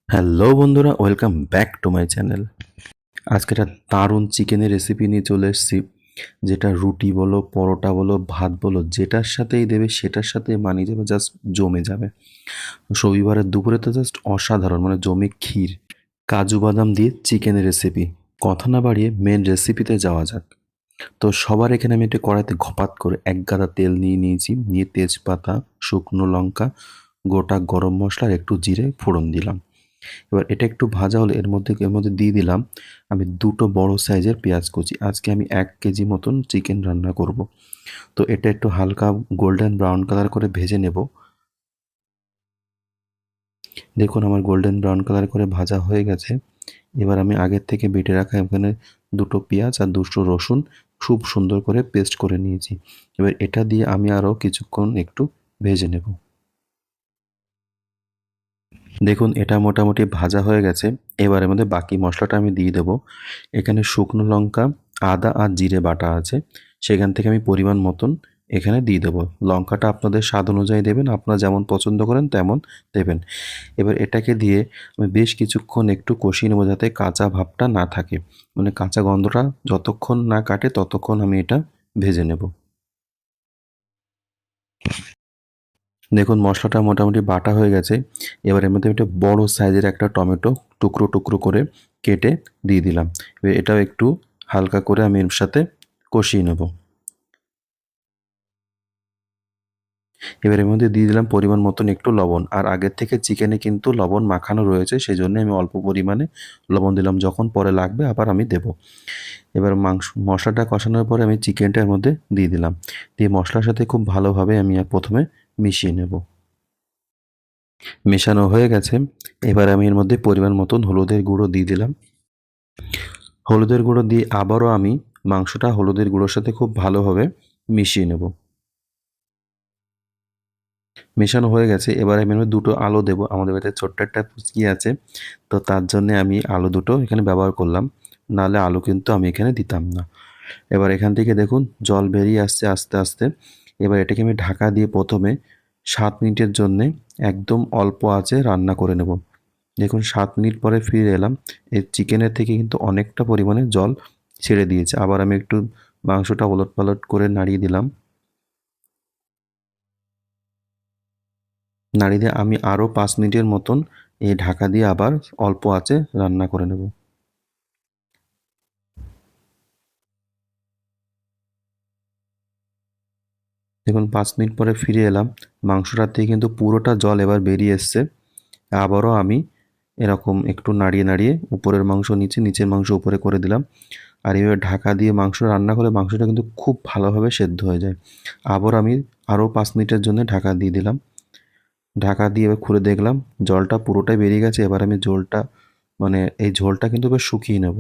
Hello বন্ধুরা, welcome back to my channel. আজকে একটা দারুণ চিকেনের রেসিপি নিয়ে চলে এসেছি, যেটা রুটি বলো, পরোটা বলো, ভাত বলো, যেটার সাথেই দেবে সেটার সাথে মানিয়ে যাবে, জাস্ট জমে যাবে। রবিবারের দুপুরে তো জাস্ট অসাধারণ, মানে জমে ক্ষীর। কাজু বাদাম দিয়ে চিকেনের রেসিপি। কথা না বাড়িয়ে মেন রেসিপিতে যাওয়া যাক। তো সবার এখানে আমি একটা কড়াইতে ঘপাত করে এক গাদা তেল নিয়েছি, নিয়ে তেজপাতা, শুকনো লঙ্কা, গোটা গরম মশলা আর একটু জিরে ফোড়ন দিলাম। এবার এটা একটু ভাজা হলে এর মধ্যে দিয়ে দিলাম আমি 2টো বড় সাইজের পেঁয়াজ কুচি। আজকে আমি 1 কেজি মতন চিকেন রান্না করব। তো এটা একটু হালকা গোল্ডেন ব্রাউন কালার করে ভেজে নেব। দেখুন আমার গোল্ডেন ব্রাউন কালার করে ভাজা হয়ে গেছে। এবার আমি আগের থেকে বেটে রাখা এখানে 2টো পেঁয়াজ আর 2টো রসুন খুব সুন্দর করে পেস্ট করে নিয়েছি। এবার এটা দিয়ে আমি আরও কিছুক্ষণ একটু ভেজে নেব। দেখুন এটা মোটামুটি ভাজা হয়ে গেছে। এবার এর মধ্যে বাকি মশলাটা আমি দিয়ে দেবো। এখানে শুকনো লঙ্কা, আদা আর জিরে বাটা আছে, সেখান থেকে আমি পরিমাণ মতন এখানে দিয়ে দেবো। লঙ্কাটা আপনাদের স্বাদ অনুযায়ী দেবেন, আপনারা যেমন পছন্দ করেন তেমন দেবেন। এবার এটাকে দিয়ে আমি বেশ কিছুক্ষণ একটু কষিয়ে নেবো, যাতে কাঁচা ভাবটা না থাকে, মানে কাঁচা গন্ধটা যতক্ষণ না কাটে ততক্ষণ আমি এটা ভেজে নেব। দেখুন মশলাটা মোটামুটি বাটা হয়ে গেছে। এবার এর মধ্যে একটা বড় সাইজের একটা টমেটো টুকরো টুকরো করে কেটে দিয়ে দিলাম। এবার এটাও একটু হালকা করে আমি এর সাথে কষিয়ে নেব। এবার এর মধ্যে দিয়ে দিলাম পরিমাণ মতন একটু লবণ। আর আগের থেকে চিকেনে কিন্তু লবণ মাখানো রয়েছে, সেজন্য আমি অল্প পরিমাণে লবণ দিলাম। যখন পরে লাগবে আবার আমি দেব। এবার মশলাটা কষানোর পরে আমি চিকেনটা এর মধ্যে দিয়ে দিলাম। দিয়ে মশলার সাথে খুব ভালোভাবে আমি প্রথমে মিশিয়ে নেব। মেশানো হয়ে গেছে। এবার আমি এর মধ্যে পরিমাণ মতন হলুদের গুঁড়ো দিয়ে দিলাম। হলুদের গুঁড়ো দিয়ে আবারও আমি মাংসটা হলুদের গুঁড়োর সাথে খুব ভালোভাবে মিশিয়ে নেব। মেশানো হয়ে গেছে। এবার আমি এর মধ্যে 2টো আলু দেবো। আমাদের বাড়িতে ছোট্ট একটা পুচকি আছে। তো তার জন্যে আমি আলু 2টো এখানে ব্যবহার করলাম। নাহলে আলু কিন্তু আমি এখানে দিতাম না। এবার এখান থেকে দেখুন জল বেরিয়ে আসছে আস্তে, আস্তে। এবার এটাকে আমি ঢাকা দিয়ে প্রথমে 7 মিনিটের জন্যে একদম অল্প আঁচে রান্না করে নেব। দেখুন 7 মিনিট পরে ফিরে এলাম। এই চিকেনের থেকে কিন্তু অনেকটা পরিমাণে জল ছেড়ে দিয়েছে। আবার আমি একটু মাংসটা ওলটপালট করে নাড়িয়ে দিলাম। নাড়িয়ে দিয়ে আমি আরও 5 মিনিটের মতন এই ঢাকা দিয়ে আবার অল্প আঁচে রান্না করে নেব। দেখুন 5 মিনিট পরে ফিরে এলাম। মাংসটার থেকে কিন্তু পুরোটা জল এবার বেরিয়ে এসছে। আবারও আমি এরকম একটু নাড়িয়ে, নাড়িয়ে উপরের মাংস নিচে, নিচের মাংস উপরে করে দিলাম। আর এভাবে ঢাকা দিয়ে মাংস রান্না করলে মাংসটা কিন্তু খুব ভালোভাবে সেদ্ধ হয়ে যায়। আবার আমি আরও 5 মিনিটের জন্য ঢাকা দিয়ে দিলাম। ঢাকা দিয়ে এবার খুলে দেখলাম জলটা পুরোটাই বেরিয়ে গেছে। এবার আমি মানে এই ঝোলটা কিন্তু এবার শুকিয়ে নেব।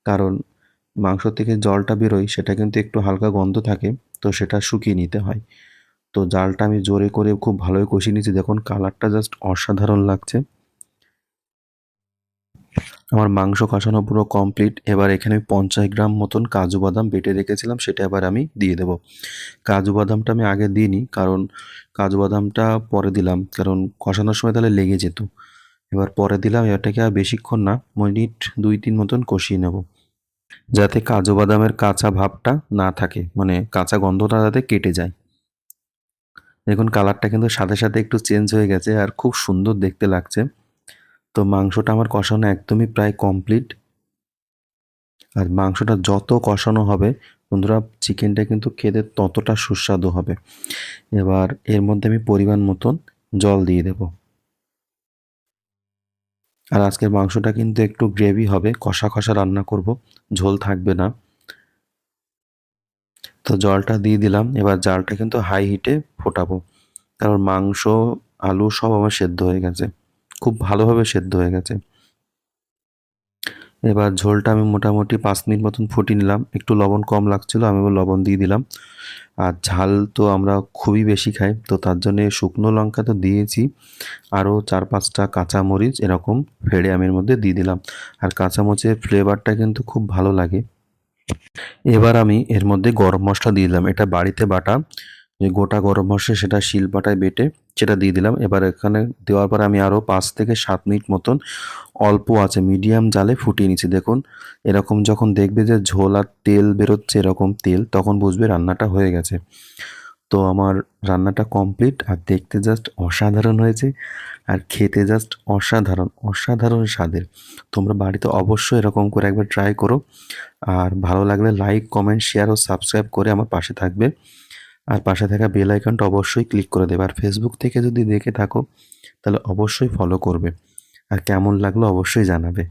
কারণ মাংস থেকে জলটা বেরোয় সেটা কিন্তু একটু হালকা গন্ধ থাকে, তো সেটা শুকিয়ে নিতে হয়। তো জালটা আমি জোরে করে খুব ভালোই কষিয়ে নিয়েছি। দেখুন কালারটা জাস্ট অসাধারণ লাগছে। আমার মাংস কষানো পুরো কমপ্লিট। এবার এখানে 50 গ্রাম মতন কাজু বাদাম বেটে রেখেছিলাম, সেটা এবার আমি দিয়ে দেবো। কাজু বাদামটা আমি আগে দিইনি, কারণ কাজু বাদামটা পরে দিলাম, কারণ কষানোর সময় তাহলে লেগে যেত। এবার পরে দিলাম। এটাকে আর বেশিক্ষণ না, মিনিট 2-3 মতন কষিয়ে নেব, যাতে কাজু বাদামের কাঁচা ভাবটা না থাকে, মানে কাঁচা গন্ধটা যাতে কেটে যায়। দেখুন কালারটা কিন্তু সাথে সাথে একটু চেঞ্জ হয়ে গেছে আর খুব সুন্দর দেখতে লাগছে। তো মাংসটা আমার কষানো একদমই প্রায় কমপ্লিট। আর মাংসটা যত কষানো হবে বন্ধুরা, চিকেনটা কিন্তু খেতে ততটা সুস্বাদু হবে। এবার এর মধ্যে আমি পরিমাণ মতন জল দিয়ে দেব। আর আজকের মাংসটা কিন্তু একটু গ্রেভি হবে, কষা কষা রান্না করব, ঝোল থাকবে না। তো জলটা দিয়ে দিলাম। এবার জালটা কিন্তু হাই হিটে ফোটাবো, কারণ মাংস, আলু সব আমার সেদ্ধ হয়ে গেছে, খুব ভালোভাবে সেদ্ধ হয়ে গেছে। এবার ঝোলটা আমি মোটামুটি 5 মিনিট মতন ফুটিয়ে নিলাম। একটু লবণ কম লাগছিল, আমি এবার লবণ দিয়ে দিলাম। আর ঝাল তো আমরা খুবই বেশি খাই, তো তার জন্যে শুকনো লঙ্কা তো দিয়েছি, আরও 4-5টা কাঁচামরিচ এরকম ফেড়ে আমি এর মধ্যে দিয়ে দিলাম। আর কাঁচামরিচের ফ্লেভারটা কিন্তু খুব ভালো লাগে। এবার আমি এর মধ্যে গরম মশলা দিয়ে দিলাম। এটা বাড়িতে বাটা যে গোটা গরম মশলা, সেটা শিলপাটায় বেটে সেটা দিয়ে দিলাম। এবার এখানে দেওয়ার পরে আমি আরও 5 থেকে 7 মিনিট মতন অল্প আঁচে মিডিয়াম জালে ফুটিয়ে নিচ্ছি। দেখুন এরকম যখন দেখবে যে ঝোল আর তেল বেরোচ্ছে এরকম তেল, তখন বুঝবে রান্নাটা হয়ে গেছে। তো আমার রান্নাটা কমপ্লিট আর দেখতে জাস্ট অসাধারণ হয়েছে আর খেতে জাস্ট অসাধারণ, অসাধারণ স্বাদের। তোমরা বাড়িতে অবশ্যই এরকম করে একবার ট্রাই করো। আর ভালো লাগলে লাইক, কমেন্ট, শেয়ার ও সাবস্ক্রাইব করে আমার পাশে থাকবে। আর পাশে থাকা বেল আইকনটা অবশ্যই ক্লিক করে দেবে। আর ফেসবুক থেকে যদি দেখে থাকো তাহলে অবশ্যই ফলো করবে। আর কেমন লাগলো অবশ্যই জানাবে।